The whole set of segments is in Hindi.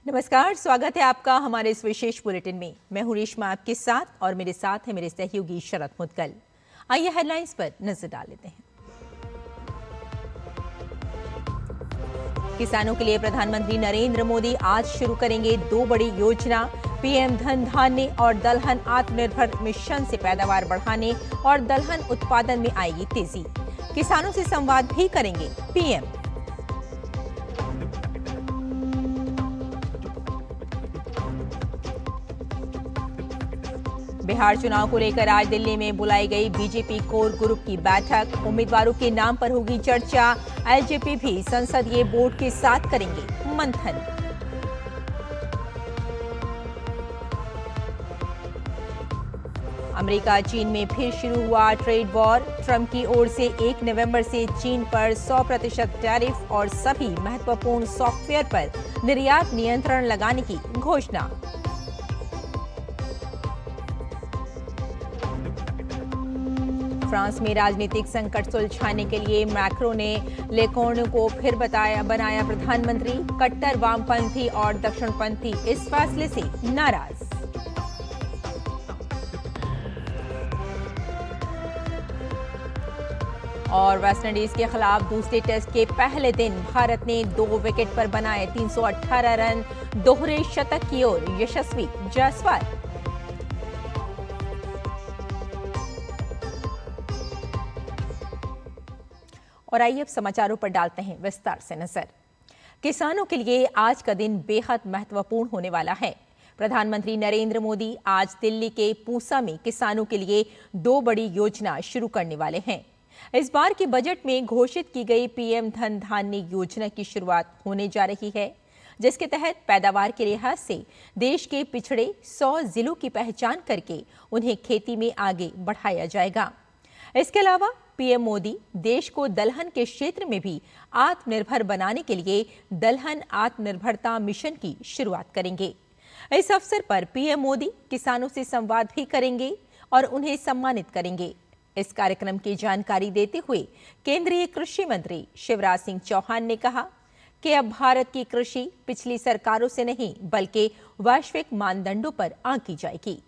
नमस्कार, स्वागत है आपका हमारे इस विशेष बुलेटिन में। मैं हूं रेशमा आपके साथ और मेरे साथ है मेरे सहयोगी शरद मुदगल। आइए हेडलाइंस पर नजर डाल लेते हैं। किसानों के लिए प्रधानमंत्री नरेंद्र मोदी आज शुरू करेंगे 2 बड़ी योजना। पीएम धन धान्य और दलहन आत्मनिर्भर मिशन से पैदावार बढ़ाने और दलहन उत्पादन में आएगी तेजी। किसानों से संवाद भी करेंगे पीएम। बिहार चुनाव को लेकर आज दिल्ली में बुलाई गई बीजेपी कोर ग्रुप की बैठक। उम्मीदवारों के नाम पर होगी चर्चा। एलजेपी भी संसदीय बोर्ड के साथ करेंगे मंथन। अमेरिका चीन में फिर शुरू हुआ ट्रेड वॉर। ट्रंप की ओर से 1 नवंबर से चीन पर 100% टैरिफ और सभी महत्वपूर्ण सॉफ्टवेयर पर निर्यात नियंत्रण लगाने की घोषणा। फ्रांस में राजनीतिक संकट सुलझाने के लिए मैक्रों ने लेकोर्न को फिर बनाया प्रधानमंत्री। कट्टर वामपंथी और दक्षिणपंथी इस फैसले से नाराज। और वेस्टइंडीज के खिलाफ दूसरे टेस्ट के पहले दिन भारत ने 2 विकेट पर बनाए 318 रन। दोहरे शतक की ओर यशस्वी जायसवाल। और आइए अब समाचारों पर डालते हैं विस्तार से नजर। किसानों के लिए आज का दिन बेहद महत्वपूर्ण होने वाला है। प्रधानमंत्री नरेंद्र मोदी आज दिल्ली के पूसा में किसानों के लिए 2 बड़ी योजना शुरू करने वाले हैं। इस बार के बजट में घोषित की गई पीएम धन धान्य योजना की शुरुआत होने जा रही है, जिसके तहत पैदावार के लिहाज से देश के पिछड़े 100 जिलों की पहचान करके उन्हें खेती में आगे बढ़ाया जाएगा। इसके अलावा पीएम मोदी देश को दलहन के क्षेत्र में भी आत्मनिर्भर बनाने के लिए दलहन आत्मनिर्भरता मिशन की शुरुआत करेंगे। इस अवसर पर पीएम मोदी किसानों से संवाद भी करेंगे और उन्हें सम्मानित करेंगे। इस कार्यक्रम की जानकारी देते हुए केंद्रीय कृषि मंत्री शिवराज सिंह चौहान ने कहा कि अब भारत की कृषि पिछली सरकारों से नहीं बल्कि वैश्विक मानदंडों पर आंकी जाएगी।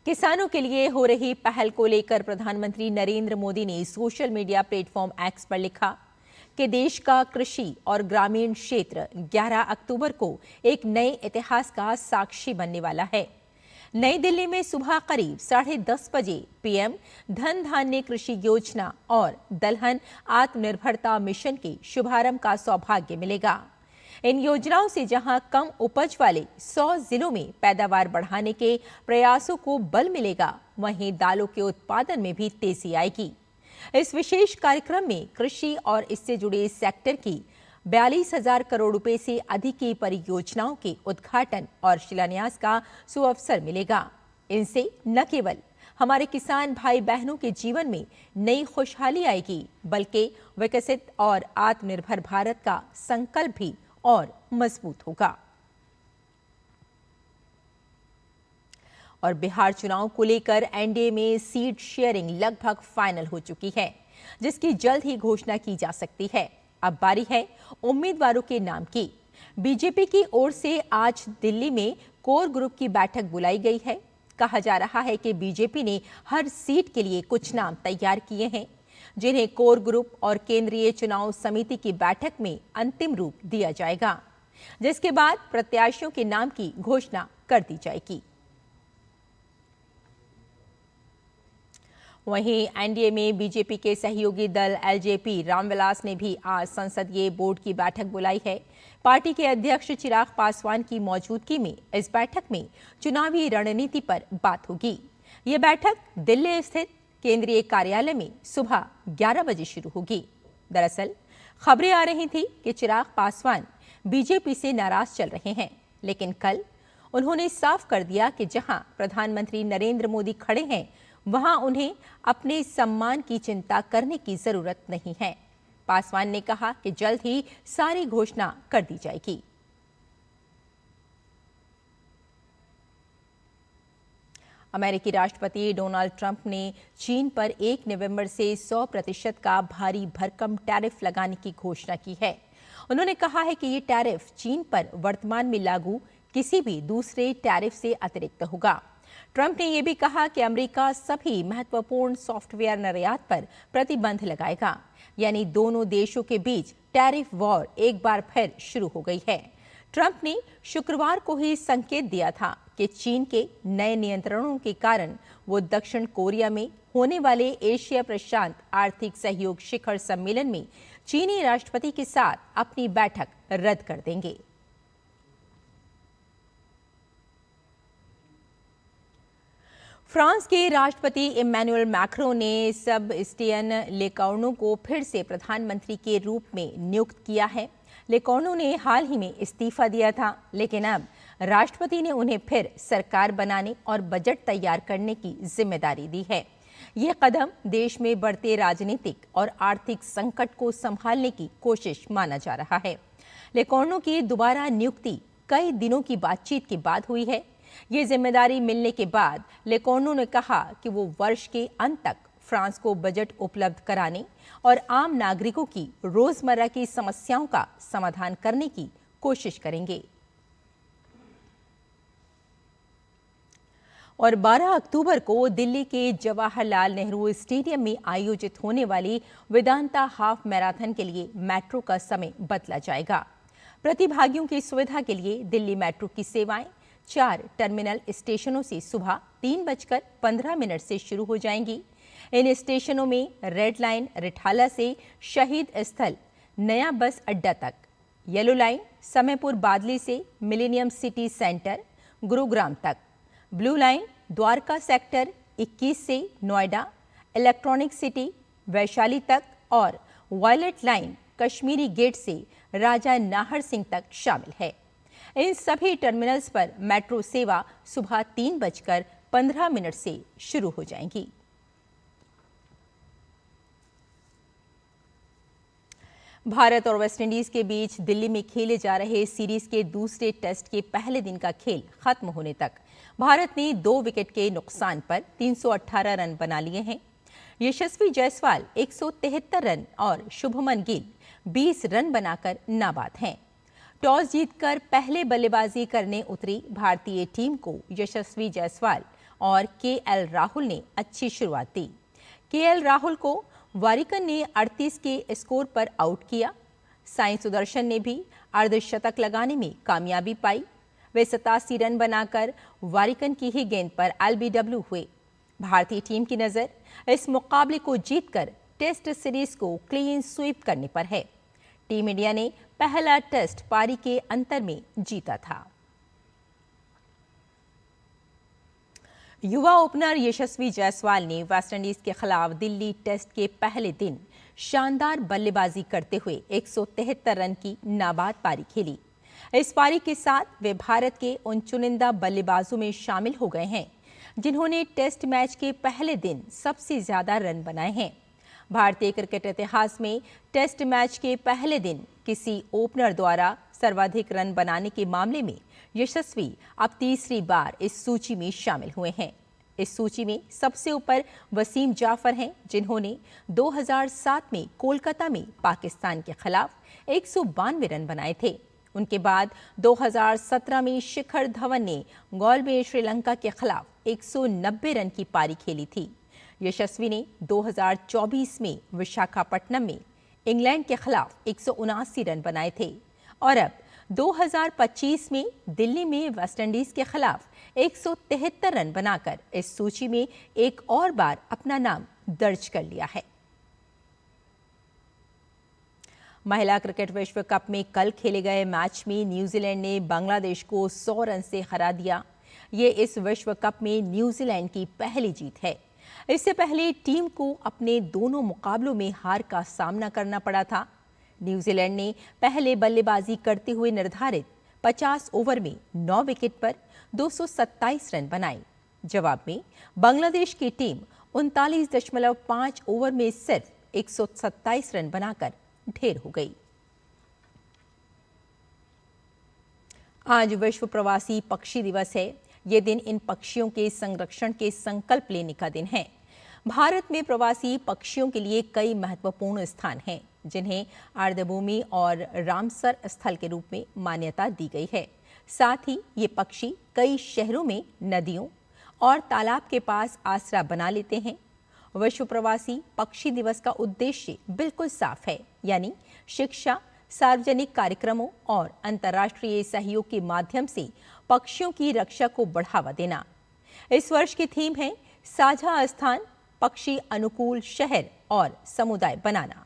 किसानों के लिए हो रही पहल को लेकर प्रधानमंत्री नरेंद्र मोदी ने सोशल मीडिया प्लेटफॉर्म एक्स पर लिखा कि देश का कृषि और ग्रामीण क्षेत्र 11 अक्टूबर को एक नए इतिहास का साक्षी बनने वाला है। नई दिल्ली में सुबह करीब 10:30 बजे पीएम धन धान्य कृषि योजना और दलहन आत्मनिर्भरता मिशन के शुभारंभ का सौभाग्य मिलेगा। इन योजनाओं से जहां कम उपज वाले 100 जिलों में पैदावार बढ़ाने के प्रयासों को बल मिलेगा, वहीं दालों के उत्पादन में भी तेजी आएगी। इस विशेष कार्यक्रम में कृषि और इससे जुड़े सेक्टर की 42,000 करोड़ रुपए से अधिक की परियोजनाओं के उद्घाटन और शिलान्यास का सुअवसर मिलेगा। इनसे न केवल हमारे किसान भाई बहनों के जीवन में नई खुशहाली आएगी, बल्कि विकसित और आत्मनिर्भर भारत का संकल्प भी और मजबूत होगा। और बिहार चुनाव को लेकर एनडीए में सीट शेयरिंग लगभग फाइनल हो चुकी है, जिसकी जल्द ही घोषणा की जा सकती है। अब बारी है उम्मीदवारों के नाम की। बीजेपी की ओर से आज दिल्ली में कोर ग्रुप की बैठक बुलाई गई है। कहा जा रहा है कि बीजेपी ने हर सीट के लिए कुछ नाम तैयार किए हैं, जिन्हें कोर ग्रुप और केंद्रीय चुनाव समिति की बैठक में अंतिम रूप दिया जाएगा, जिसके बाद प्रत्याशियों के नाम की घोषणा कर दी जाएगी। वहीं एनडीए में बीजेपी के सहयोगी दल एलजेपी रामविलास ने भी आज संसदीय बोर्ड की बैठक बुलाई है। पार्टी के अध्यक्ष चिराग पासवान की मौजूदगी में इस बैठक में चुनावी रणनीति पर बात होगी। ये बैठक दिल्ली स्थित केंद्रीय कार्यालय में सुबह 11 बजे शुरू होगी। दरअसल खबरें आ रही थी कि चिराग पासवान बीजेपी से नाराज चल रहे हैं, लेकिन कल उन्होंने साफ कर दिया कि जहां प्रधानमंत्री नरेंद्र मोदी खड़े हैं, वहां उन्हें अपने सम्मान की चिंता करने की जरूरत नहीं है। पासवान ने कहा कि जल्द ही सारी घोषणा कर दी जाएगी। अमेरिकी राष्ट्रपति डोनाल्ड ट्रंप ने चीन पर 1 नवंबर से 100% का भारी भरकम टैरिफ लगाने की घोषणा की है। उन्होंने कहा है कि ये टैरिफ चीन पर वर्तमान में लागू किसी भी दूसरे टैरिफ से अतिरिक्त होगा। ट्रंप ने यह भी कहा कि अमेरिका सभी महत्वपूर्ण सॉफ्टवेयर निर्यात पर प्रतिबंध लगाएगा, यानी दोनों देशों के बीच टैरिफ वॉर एक बार फिर शुरू हो गई है। ट्रंप ने शुक्रवार को ही संकेत दिया था कि चीन के नए नियंत्रणों के कारण वो दक्षिण कोरिया में होने वाले एशिया प्रशांत आर्थिक सहयोग शिखर सम्मेलन में चीनी राष्ट्रपति के साथ अपनी बैठक रद्द कर देंगे। फ्रांस के राष्ट्रपति इमैनुअल मैक्रों ने सेबेस्टियन लेकॉर्नु को फिर से प्रधानमंत्री के रूप में नियुक्त किया है। लेकॉर्नु ने हाल ही में इस्तीफा दिया था, लेकिन अब राष्ट्रपति ने उन्हें फिर सरकार बनाने और बजट तैयार करने की जिम्मेदारी दी है। यह कदम देश में बढ़ते राजनीतिक और आर्थिक संकट को संभालने की कोशिश माना जा रहा है। लेकॉर्नु की दोबारा नियुक्ति कई दिनों की बातचीत के बाद हुई है। ये जिम्मेदारी मिलने के बाद लेकॉर्नु ने कहा कि वो वर्ष के अंत तक फ्रांस को बजट उपलब्ध कराने और आम नागरिकों की रोजमर्रा की समस्याओं का समाधान करने की कोशिश करेंगे। और 12 अक्टूबर को दिल्ली के जवाहरलाल नेहरू स्टेडियम में आयोजित होने वाली वेदांता हाफ मैराथन के लिए मेट्रो का समय बदला जाएगा। प्रतिभागियों की सुविधा के लिए दिल्ली मेट्रो की सेवाएं 4 टर्मिनल स्टेशनों से सुबह 3:15 से शुरू हो जाएंगी। इन स्टेशनों में रेड लाइन रिठाला से शहीद स्थल नया बस अड्डा तक, येलो लाइन समयपुर बादली से मिलेनियम सिटी सेंटर गुरुग्राम तक, ब्लू लाइन द्वारका सेक्टर 21 से नोएडा इलेक्ट्रॉनिक सिटी वैशाली तक और वायलेट लाइन कश्मीरी गेट से राजा नाहर सिंह तक शामिल है। इन सभी टर्मिनल्स पर मेट्रो सेवा सुबह 3:15 से शुरू हो जाएंगी। भारत और वेस्टइंडीज के बीच दिल्ली में खेले जा रहे सीरीज के दूसरे टेस्ट के पहले दिन का खेल खत्म होने तक भारत ने 2 विकेट के नुकसान पर 318 रन बना लिए हैं। यशस्वी जायसवाल 173 रन और शुभमन गिल 20 रन बनाकर नाबाद हैं। टॉस जीतकर पहले बल्लेबाजी करने उतरी भारतीय टीम को यशस्वी जायसवाल और केएल राहुल ने अच्छी शुरुआत दी। केएल राहुल को वारिकन ने 38 के स्कोर पर आउट किया। साई सुदर्शन ने भी अर्धशतक लगाने में कामयाबी पाई। वे 87 रन बनाकर वारिकन की ही गेंद पर एलबीडब्ल्यू हुए। भारतीय टीम की नजर इस मुकाबले को जीतकर टेस्ट सीरीज को क्लीन स्वीप करने पर है। टीम इंडिया ने पहला टेस्ट पारी के अंतर में जीता था। युवा ओपनर यशस्वी जायसवाल ने वेस्टइंडीज के खिलाफ दिल्ली टेस्ट के पहले दिन शानदार बल्लेबाजी करते हुए 173 रन की नाबाद पारी खेली। इस पारी के साथ वे भारत के उन चुनिंदा बल्लेबाजों में शामिल हो गए हैं जिन्होंने टेस्ट मैच के पहले दिन सबसे ज्यादा रन बनाए हैं। भारतीय क्रिकेट इतिहास में टेस्ट मैच के पहले दिन किसी ओपनर द्वारा सर्वाधिक रन बनाने के मामले में यशस्वी अब तीसरी बार इस सूची में शामिल हुए हैं। इस सूची में सबसे ऊपर वसीम जाफर हैं, जिन्होंने 2007 में कोलकाता में पाकिस्तान के खिलाफ 192 रन बनाए थे। उनके बाद 2017 में शिखर धवन ने गॉल में श्रीलंका के खिलाफ 190 रन की पारी खेली थी। यशस्वी ने 2024 में विशाखापट्टनम में इंग्लैंड के खिलाफ 179 रन बनाए थे और अब 2025 में दिल्ली में वेस्टइंडीज के खिलाफ 173 रन बनाकर इस सूची में एक और बार अपना नाम दर्ज कर लिया है। महिला क्रिकेट विश्व कप में कल खेले गए मैच में न्यूजीलैंड ने बांग्लादेश को 100 रन से हरा दिया। ये इस विश्व कप में न्यूजीलैंड की पहली जीत है। इससे पहले टीम को अपने दोनों मुकाबलों में हार का सामना करना पड़ा था। न्यूजीलैंड ने पहले बल्लेबाजी करते हुए निर्धारित 50 ओवर में 9 विकेट पर 227 रन बनाए। जवाब में बांग्लादेश की टीम 39.5 ओवर में सिर्फ 127 रन बनाकर ढेर हो गई। आज विश्व प्रवासी पक्षी दिवस है। ये दिन इन पक्षियों के संरक्षण के संकल्प लेने का दिन है। भारत में प्रवासी पक्षियों के लिए कई महत्वपूर्ण स्थान हैं, जिन्हें आर्द्रभूमि और रामसर स्थल के रूप में मान्यता दी गई है। साथ ही ये पक्षी कई शहरों में नदियों और तालाब के पास आसरा बना लेते हैं। विश्व प्रवासी पक्षी दिवस का उद्देश्य बिल्कुल साफ है, यानी शिक्षा, सार्वजनिक कार्यक्रमों और अंतर्राष्ट्रीय सहयोग के माध्यम से पक्षियों की रक्षा को बढ़ावा देना। इस वर्ष की थीम है साझा स्थान, पक्षी अनुकूल शहर और समुदाय बनाना।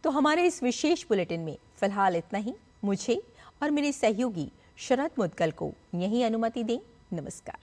तो हमारे इस विशेष बुलेटिन में फिलहाल इतना ही। मुझे और मेरे सहयोगी शरद मुदगल को यही अनुमति दें। नमस्कार।